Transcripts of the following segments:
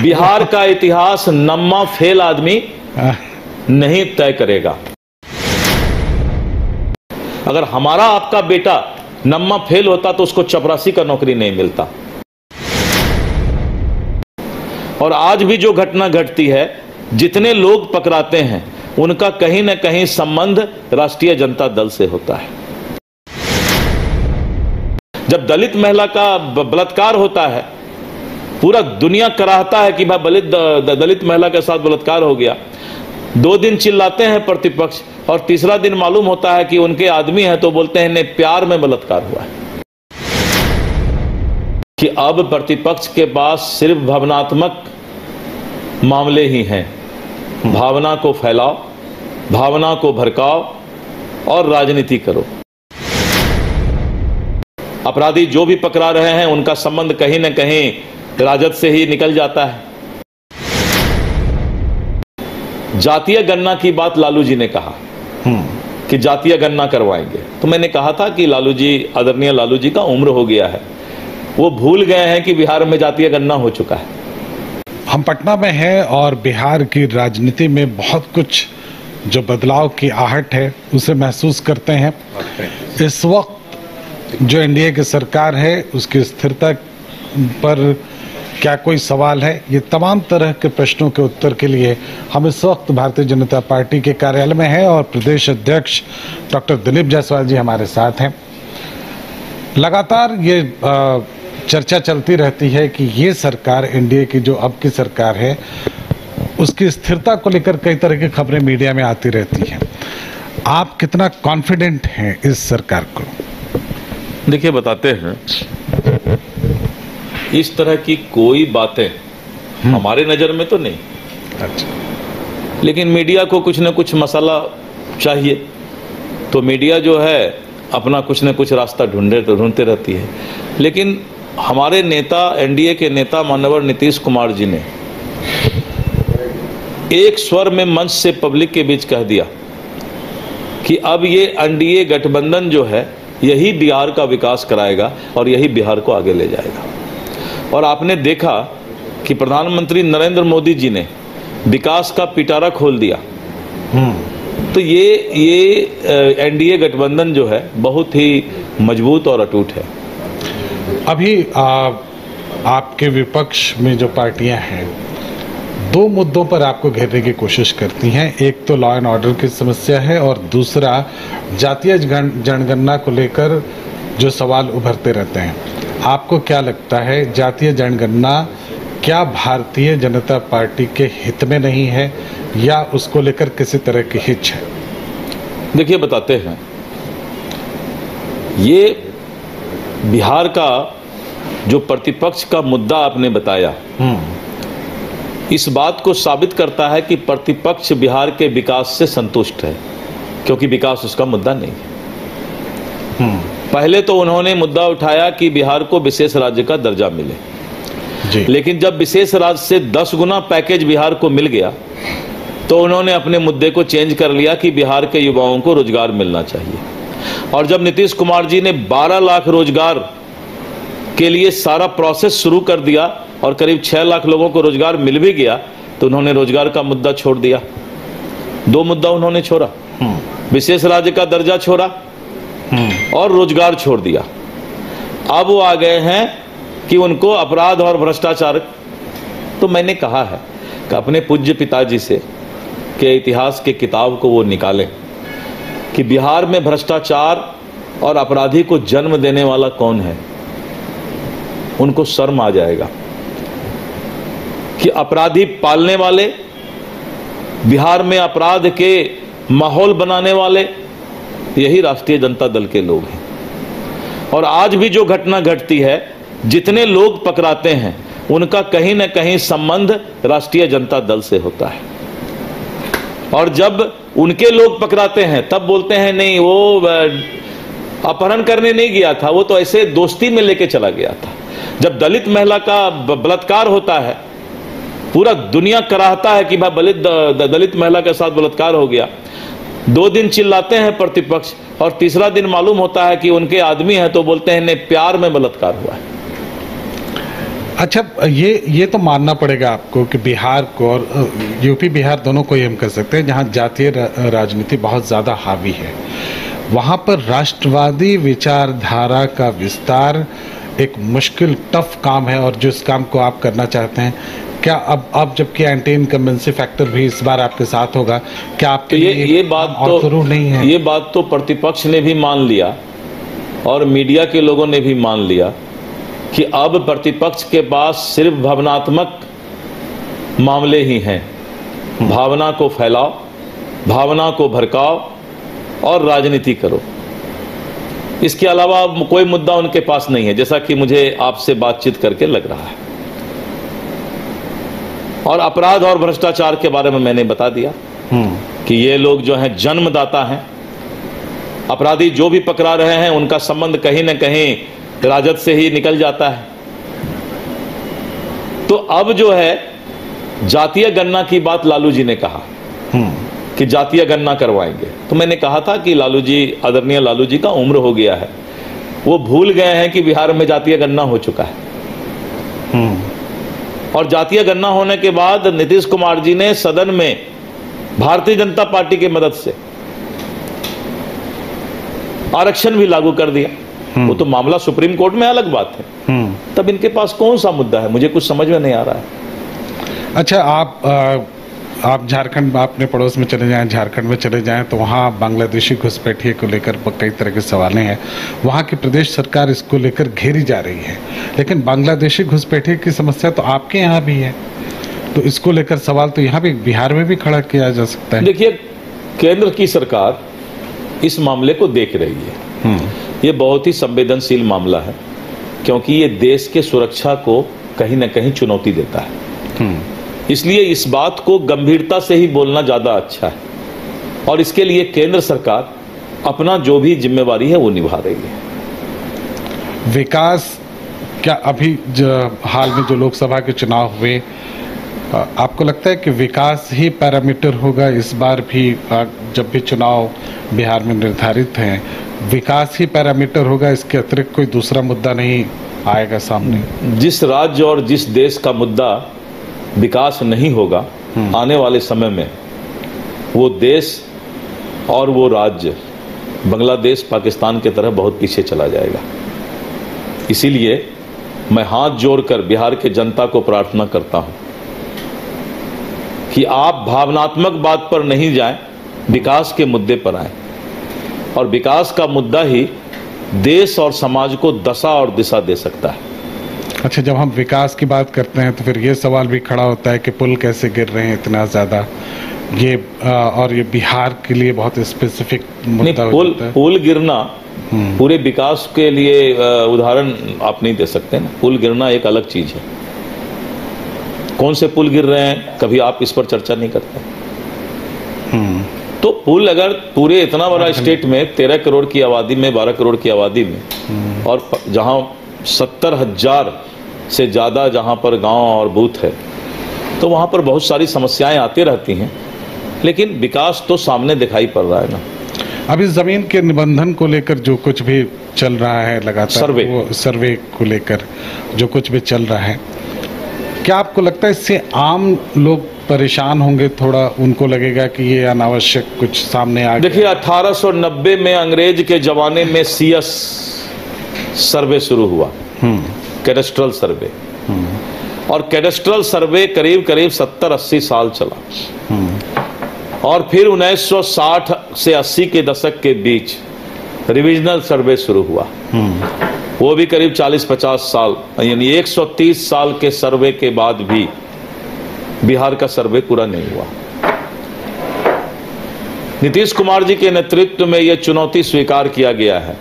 बिहार का इतिहास नम्मा फेल आदमी नहीं तय करेगा। अगर हमारा आपका बेटा नम्मा फेल होता तो उसको चपरासी का नौकरी नहीं मिलता। और आज भी जो घटना घटती है, जितने लोग पकड़ाते हैं उनका कहीं ना कहीं संबंध राष्ट्रीय जनता दल से होता है। जब दलित महिला का बलात्कार होता है, पूरा दुनिया कराहता है कि भाई दलित महिला के साथ बलात्कार हो गया। 2 दिन चिल्लाते हैं प्रतिपक्ष और तीसरा दिन मालूम होता है कि उनके आदमी हैं तो बोलते हैं इन्हें प्यार में बलात्कार हुआ है। कि अब प्रतिपक्ष के पास सिर्फ भावनात्मक मामले ही हैं। भावना को फैलाओ, भावना को भड़काओ और राजनीति करो। अपराधी जो भी पकड़ा रहे हैं उनका संबंध कहीं ना कहीं राजद से ही निकल जाता है। जातीय गणना की बात लालू जी ने कहा कि जातीय गणना करवाएंगे, तो मैंने कहा था कि लालू जी, आदरणीय लालू जी का उम्र हो गया है, वो भूल गए हैं कि बिहार में जातीय गणना हो चुका है। हम पटना में हैं और बिहार की राजनीति में बहुत कुछ जो बदलाव की आहट है उसे महसूस करते हैं। इस वक्त जो एनडीए की सरकार है उसकी स्थिरता पर क्या कोई सवाल है? ये तमाम तरह के प्रश्नों के उत्तर के लिए हम इस वक्त भारतीय जनता पार्टी के कार्यालय में हैं और प्रदेश अध्यक्ष डॉक्टर दिलीप जायसवाल जी हमारे साथ हैं। लगातार ये चर्चा चलती रहती है कि ये सरकार, एनडीए की जो अब की सरकार है, उसकी स्थिरता को लेकर कई तरह की खबरें मीडिया में आती रहती हैं। आप कितना कॉन्फिडेंट हैं इस सरकार को? देखिए, बताते हैं, इस तरह की कोई बातें हमारे नजर में तो नहीं। अच्छा। लेकिन मीडिया को कुछ न कुछ मसाला चाहिए, तो मीडिया जो है अपना कुछ न कुछ रास्ता ढूंढते रहती है। लेकिन हमारे नेता, एनडीए के नेता माननीय नीतीश कुमार जी ने एक स्वर में मंच से पब्लिक के बीच कह दिया कि अब ये एनडीए गठबंधन जो है यही बिहार का विकास कराएगा और यही बिहार को आगे ले जाएगा। और आपने देखा कि प्रधानमंत्री नरेंद्र मोदी जी ने विकास का पिटारा खोल दिया। तो ये एनडीए गठबंधन जो है बहुत ही मजबूत और अटूट है। अभी आपके विपक्ष में जो पार्टियां हैं 2 मुद्दों पर आपको घेरने की कोशिश करती हैं। एक तो लॉ एंड ऑर्डर की समस्या है और दूसरा जातीय जनगणना को लेकर जो सवाल उभरते रहते हैं। आपको क्या लगता है, जातीय जनगणना क्या भारतीय जनता पार्टी के हित में नहीं है या उसको लेकर किसी तरह की हिच है? देखिए, बताते हैं, ये बिहार का जो प्रतिपक्ष का मुद्दा आपने बताया, इस बात को साबित करता है कि प्रतिपक्ष बिहार के विकास से संतुष्ट है, क्योंकि विकास उसका मुद्दा नहीं है। पहले तो उन्होंने मुद्दा उठाया कि बिहार को विशेष राज्य का दर्जा मिले जी। लेकिन जब विशेष राज्य से 10 गुना पैकेज बिहार को मिल गया तो उन्होंने अपने मुद्दे को चेंज कर लिया कि बिहार के युवाओं को रोजगार मिलना चाहिए। और जब नीतीश कुमार जी ने 12 लाख रोजगार के लिए सारा प्रोसेस शुरू कर दिया और करीब 6 लाख लोगों को रोजगार मिल भी गया तो उन्होंने रोजगार का मुद्दा छोड़ दिया। 2 मुद्दा उन्होंने छोड़ा, विशेष राज्य का दर्जा छोड़ा और रोजगार छोड़ दिया। अब वो आ गए हैं कि उनको अपराध और भ्रष्टाचार। तो मैंने कहा है कि अपने पूज्य पिताजी से के इतिहास के किताब को वो निकालें कि बिहार में भ्रष्टाचार और अपराधी को जन्म देने वाला कौन है। उनको शर्म आ जाएगा कि अपराधी पालने वाले, बिहार में अपराध के माहौल बनाने वाले यही राष्ट्रीय जनता दल के लोग हैं। और आज भी जो घटना घटती है, जितने लोग पकड़ाते हैं उनका कहीं ना कहीं संबंध राष्ट्रीय जनता दल से होता है। और जब उनके लोग पकड़ाते हैं तब बोलते हैं नहीं, वो अपहरण करने नहीं गया था, वो तो ऐसे दोस्ती में लेके चला गया था। जब दलित महिला का बलात्कार होता है, पूरा दुनिया कराहता है कि भाई दलित महिला के साथ बलात्कार हो गया। 2 दिन चिल्लाते हैं प्रतिपक्ष और तीसरा दिन मालूम होता है कि उनके आदमी हैं तो बोलते हैं इन्हें प्यार में बलात्कार हुआ है। अच्छा, ये तो मानना पड़ेगा आपको कि बिहार को और यूपी बिहार दोनों को ही हम कह सकते हैं जहां जातीय राजनीति बहुत ज़्यादा हावी है, वहां पर राष्ट्रवादी विचारधारा का विस्तार एक मुश्किल टफ काम है। और जिस काम को आप करना चाहते हैं, क्या अब जबकि एंटी इनकम्बेंसी फैक्टर भी इस बार आपके साथ होगा, क्या आपके लिए ये बात तो जरूर नहीं है? ये बात तो प्रतिपक्ष ने भी मान लिया और मीडिया के लोगों ने भी मान लिया कि अब प्रतिपक्ष के पास सिर्फ भावनात्मक मामले ही हैं। भावना को फैलाओ, भावना को भड़काओ और राजनीति करो। इसके अलावा कोई मुद्दा उनके पास नहीं है, जैसा कि मुझे आपसे बातचीत करके लग रहा है। और अपराध और भ्रष्टाचार के बारे में मैंने बता दिया कि ये लोग जो हैं जन्मदाता हैं। अपराधी जो भी पकड़ा रहे हैं उनका संबंध कहीं न कहीं राजद से ही निकल जाता है। तो अब जो है जातीय गणना की बात लालू जी ने कहा कि जातीय गणना करवाएंगे, तो मैंने कहा था कि लालू जी, आदरणीय लालू जी का उम्र हो गया है, वो भूल गए हैं कि बिहार में जातीय गणना हो चुका है। और जातीय गणना होने के बाद नीतीश कुमार जी ने सदन में भारतीय जनता पार्टी की मदद से आरक्षण भी लागू कर दिया। वो तो मामला सुप्रीम कोर्ट में अलग बात है। तब इनके पास कौन सा मुद्दा है, मुझे कुछ समझ में नहीं आ रहा है। अच्छा, आप झारखंड, अपने पड़ोस में चले जाएं, झारखंड में चले जाएं तो वहाँ बांग्लादेशी घुसपैठिए को लेकर कई तरह के सवालें हैं। वहाँ की प्रदेश सरकार इसको लेकर घेरी जा रही है, लेकिन बांग्लादेशी घुसपैठिए की समस्या तो आपके यहाँ भी है, तो इसको लेकर सवाल तो यहाँ भी बिहार में भी खड़ा किया जा सकता है। देखिए, केंद्र की सरकार इस मामले को देख रही है। ये बहुत ही संवेदनशील मामला है, क्योंकि ये देश के सुरक्षा को कहीं ना कहीं चुनौती देता है। इसलिए इस बात को गंभीरता से ही बोलना ज्यादा अच्छा है। और इसके लिए केंद्र सरकार अपना जो भी जिम्मेवारी है वो निभा रही है। विकास, क्या अभी हाल में जो लोकसभा के चुनाव हुए, आपको लगता है कि विकास ही पैरामीटर होगा इस बार भी? जब भी चुनाव बिहार में निर्धारित हैं, विकास ही पैरामीटर होगा, इसके अतिरिक्त कोई दूसरा मुद्दा नहीं आएगा सामने? जिस राज्य और जिस देश का मुद्दा विकास नहीं होगा, आने वाले समय में वो देश और वो राज्य बांग्लादेश, पाकिस्तान की तरह बहुत पीछे चला जाएगा। इसीलिए मैं हाथ जोड़कर बिहार के जनता को प्रार्थना करता हूं कि आप भावनात्मक बात पर नहीं जाएं, विकास के मुद्दे पर आएं। और विकास का मुद्दा ही देश और समाज को दशा और दिशा दे सकता है। अच्छा, जब हम विकास की बात करते हैं तो फिर ये सवाल भी खड़ा होता है कि पुल कैसे गिर रहे हैं इतना ज़्यादा, ये और ये बिहार के लिए बहुत स्पेसिफिक मुद्दा हो जाता है। पुल गिरना पूरे विकास के लिए उदाहरण आप नहीं दे सकते ना। पुल गिरना एक अलग चीज है। कौन से पुल गिर रहे हैं, कभी आप इस पर चर्चा नहीं करते। तो पुल अगर पूरे इतना बड़ा स्टेट में 13 करोड़ की आबादी में, 12 करोड़ की आबादी में, और जहां 70,000 से ज़्यादा जहाँ पर गांव और बूथ है, तो वहाँ पर बहुत सारी समस्याएं आती रहती हैं, लेकिन विकास तो सामने दिखाई पड़ रहा है ना। अभी ज़मीन के निबंधन को लेकर जो कुछ भी चल रहा है लगातार, वो सर्वे को लेकर जो कुछ भी चल रहा है, क्या आपको लगता है इससे आम लोग परेशान होंगे? थोड़ा उनको लगेगा कि ये अनावश्यक कुछ सामने आ गया। देखिए, 1890 में अंग्रेज के जमाने में CS सर्वे शुरू हुआ, कैडेस्ट्रल सर्वे। और कैडेस्ट्रल सर्वे करीब करीब 70-80 साल चला। और फिर 1960 से 80 के दशक के बीच रिविजनल सर्वे शुरू हुआ, वो भी करीब 40-50 साल, यानी 130 साल के सर्वे के बाद भी बिहार का सर्वे पूरा नहीं हुआ। नीतीश कुमार जी के नेतृत्व में यह चुनौती स्वीकार किया गया है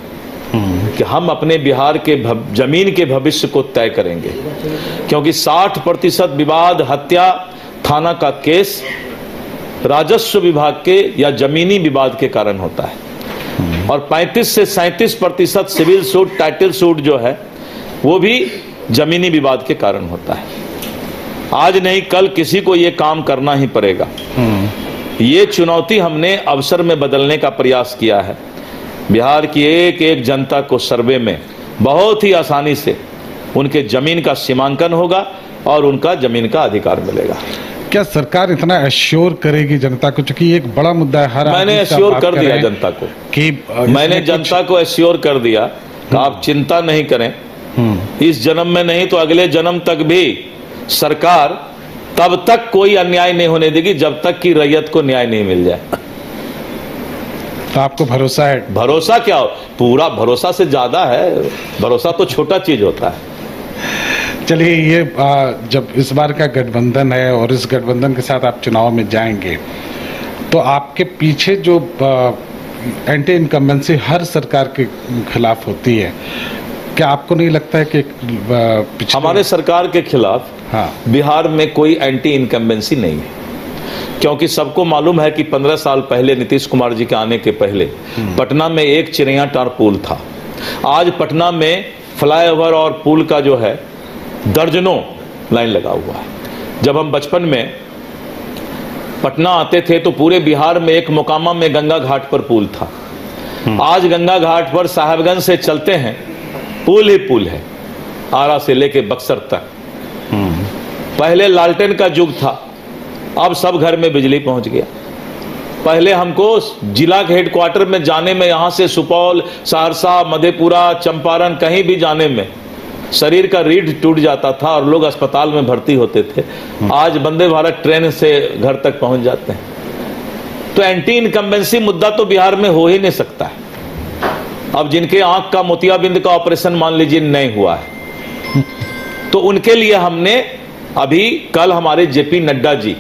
कि हम अपने बिहार के जमीन के भविष्य को तय करेंगे, क्योंकि 60% विवाद हत्या थाना का केस राजस्व विभाग के या जमीनी विवाद के कारण होता है, और 35 से 37% सिविल सूट, टाइटल सूट जो है वो भी जमीनी विवाद के कारण होता है। आज नहीं कल किसी को ये काम करना ही पड़ेगा। ये चुनौती हमने अवसर में बदलने का प्रयास किया है। बिहार की एक एक जनता को सर्वे में बहुत ही आसानी से उनके जमीन का सीमांकन होगा और उनका जमीन का अधिकार मिलेगा। क्या सरकार इतना एश्योर करेगी जनता को, क्योंकि एक बड़ा मुद्दा है हर मैंने आदमी से एश्योर बात कर दिया करें जनता को कि मैंने जनता को एश्योर कर दिया कि आप चिंता नहीं करें, इस जन्म में नहीं तो अगले जन्म तक भी सरकार तब तक कोई अन्याय नहीं होने देगी जब तक कि रैयत को न्याय नहीं मिल जाए। तो आपको भरोसा है? भरोसा क्या हो, पूरा भरोसा से ज्यादा है, भरोसा तो छोटा चीज होता है। चलिए, ये जब इस बार का गठबंधन है और इस गठबंधन के साथ आप चुनाव में जाएंगे तो आपके पीछे जो एंटी इनकम्बेंसी हर सरकार के खिलाफ होती है, क्या आपको नहीं लगता है कि हमारे सरकार के खिलाफ बिहार में कोई एंटी इनकम्बेंसी नहीं है? क्योंकि सबको मालूम है कि 15 साल पहले नीतीश कुमार जी के आने के पहले पटना में एक चिड़ियाटार पुल था। आज पटना में फ्लाईओवर और पुल का जो है दर्जनों लाइन लगा हुआ है। जब हम बचपन में पटना आते थे तो पूरे बिहार में एक मोकामा में गंगा घाट पर पुल था। आज गंगा घाट पर साहेबगंज से चलते हैं पुल ही पुल है, आरा से लेके बक्सर तक। पहले लालटेन का युग था, अब सब घर में बिजली पहुंच गया। पहले हमको जिला के हेडक्वार्टर में जाने में, यहां से सुपौल, सहरसा, मधेपुरा, चंपारण कहीं भी जाने में शरीर का रीढ़ टूट जाता था और लोग अस्पताल में भर्ती होते थे। आज वंदे भारत ट्रेन से घर तक पहुंच जाते हैं। तो एंटी इनकम्बेंसी मुद्दा तो बिहार में हो ही नहीं सकता है। अब जिनके आंख का मोतियाबिंद का ऑपरेशन मान लीजिए नहीं हुआ है तो उनके लिए हमने अभी कल हमारे JP Nadda ji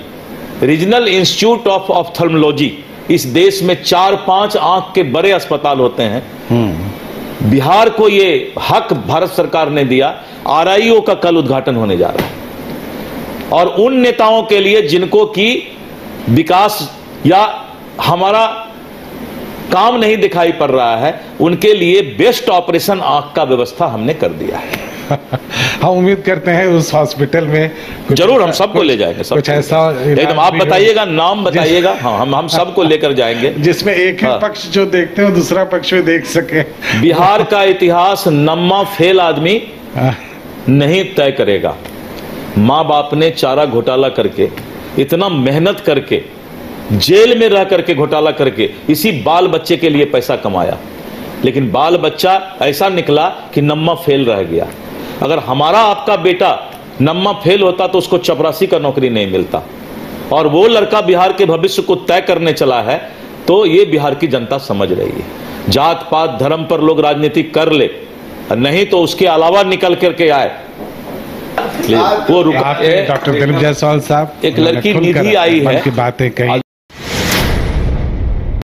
regional institute of ophthalmology, इस देश में 4-5 आंख के बड़े अस्पताल होते हैं, बिहार को ये हक भारत सरकार ने दिया। आरआईओ का कल उद्घाटन होने जा रहा है और उन नेताओं के लिए जिनको कि विकास या हमारा काम नहीं दिखाई पड़ रहा है, उनके लिए बेस्ट ऑपरेशन आंख का व्यवस्था हमने कर दिया है। हम उम्मीद करते हैं उस हॉस्पिटल में जरूर हम सबको ले जाएंगे, सब कुछ ऐसा एकदम आप बताइएगा, नाम बताइएगा, हाँ हम सबको लेकर जाएंगे जिसमें एक ही पक्ष जो देखते हो दूसरा पक्ष भी देख सके। बिहार का इतिहास नम्मा फेल आदमी नहीं तय करेगा। माँ बाप ने चारा घोटाला करके, इतना मेहनत करके, जेल में रह करके घोटाला करके इसी बाल बच्चे के लिए पैसा कमाया, लेकिन बाल बच्चा ऐसा निकला कि नम्मा फेल रह गया। अगर हमारा आपका बेटा नम्मा फेल होता तो उसको चपरासी का नौकरी नहीं मिलता, और वो लड़का बिहार के भविष्य को तय करने चला है। तो ये बिहार की जनता समझ रही है। जात पात धर्म पर लोग राजनीति कर ले, नहीं तो उसके अलावा निकल करके आए। वो डॉक्टर दिलीप जायसवाल साहब, एक लड़की निधि आई है, बातें कही।